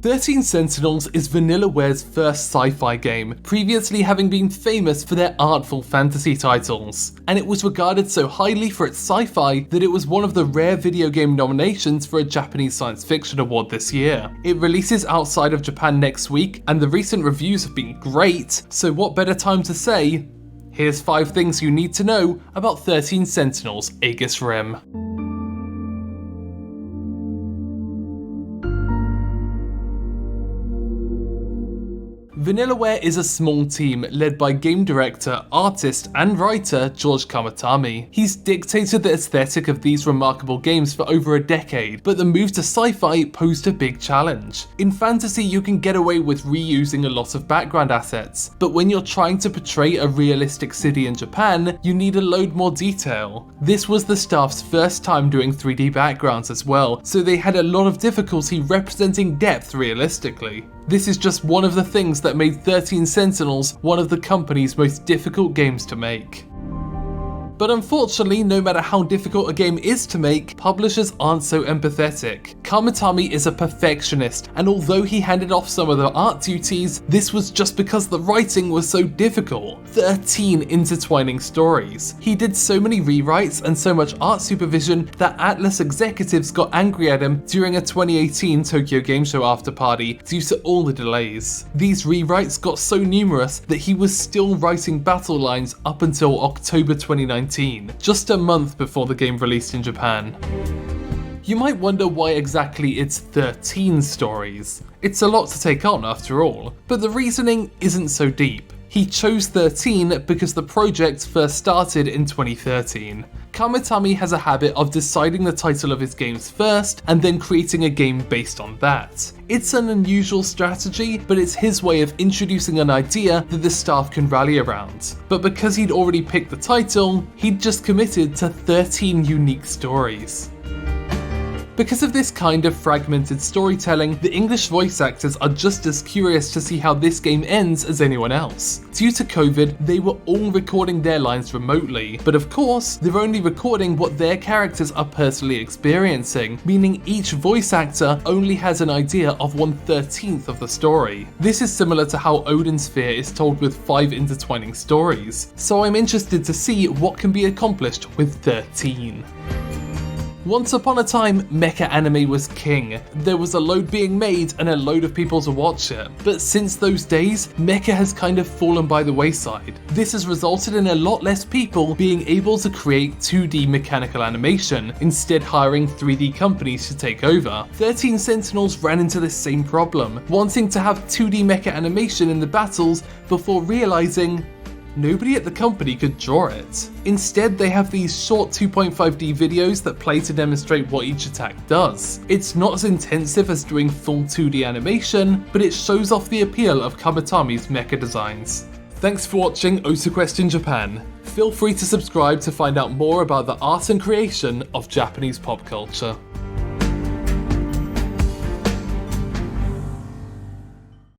13 Sentinels is Vanillaware's first sci-fi game, previously having been famous for their artful fantasy titles, and it was regarded so highly for its sci-fi that it was one of the rare video game nominations for a Japanese science fiction award this year. It releases outside of Japan next week, and the recent reviews have been great, so what better time to say, here's 5 things you need to know about 13 Sentinels Aegis Rim. Vanillaware is a small team led by game director, artist, and writer George Kamitami. He's dictated the aesthetic of these remarkable games for over a decade, but the move to sci-fi posed a big challenge. In fantasy, you can get away with reusing a lot of background assets, but when you're trying to portray a realistic city in Japan, you need a load more detail. This was the staff's first time doing 3D backgrounds as well, so they had a lot of difficulty representing depth realistically. This is just one of the things that made 13 Sentinels one of the company's most difficult games to make. But unfortunately, no matter how difficult a game is to make, publishers aren't so empathetic. Kamitami is a perfectionist, and although he handed off some of the art duties, this was just because the writing was so difficult. 13 intertwining stories. He did so many rewrites and so much art supervision that Atlus executives got angry at him during a 2018 Tokyo Game Show after party due to all the delays. These rewrites got so numerous that he was still writing battle lines up until October 2019. Just a month before the game released in Japan. You might wonder why exactly it's 13 stories. It's a lot to take on after all, but the reasoning isn't so deep. He chose 13 because the project first started in 2013. Kamitami has a habit of deciding the title of his games first and then creating a game based on that. It's an unusual strategy, but it's his way of introducing an idea that the staff can rally around. But because he'd already picked the title, he'd just committed to 13 unique stories. Because of this kind of fragmented storytelling, the English voice actors are just as curious to see how this game ends as anyone else. Due to COVID, they were all recording their lines remotely, but of course, they're only recording what their characters are personally experiencing, meaning each voice actor only has an idea of 1/13 of the story. This is similar to how Odin's Sphere is told with 5 intertwining stories, so I'm interested to see what can be accomplished with 13. Once upon a time, mecha anime was king. There was a load being made and a load of people to watch it. But since those days, mecha has kind of fallen by the wayside. This has resulted in a lot less people being able to create 2D mechanical animation, instead hiring 3D companies to take over. 13 Sentinels ran into this same problem, wanting to have 2D mecha animation in the battles before realizing nobody at the company could draw it. Instead, they have these short 2.5D videos that play to demonstrate what each attack does. It's not as intensive as doing full 2D animation, but it shows off the appeal of Kamitami's mecha designs. Thanks for watching OTAQUEST in Japan. Feel free to subscribe to find out more about the art and creation of Japanese pop culture.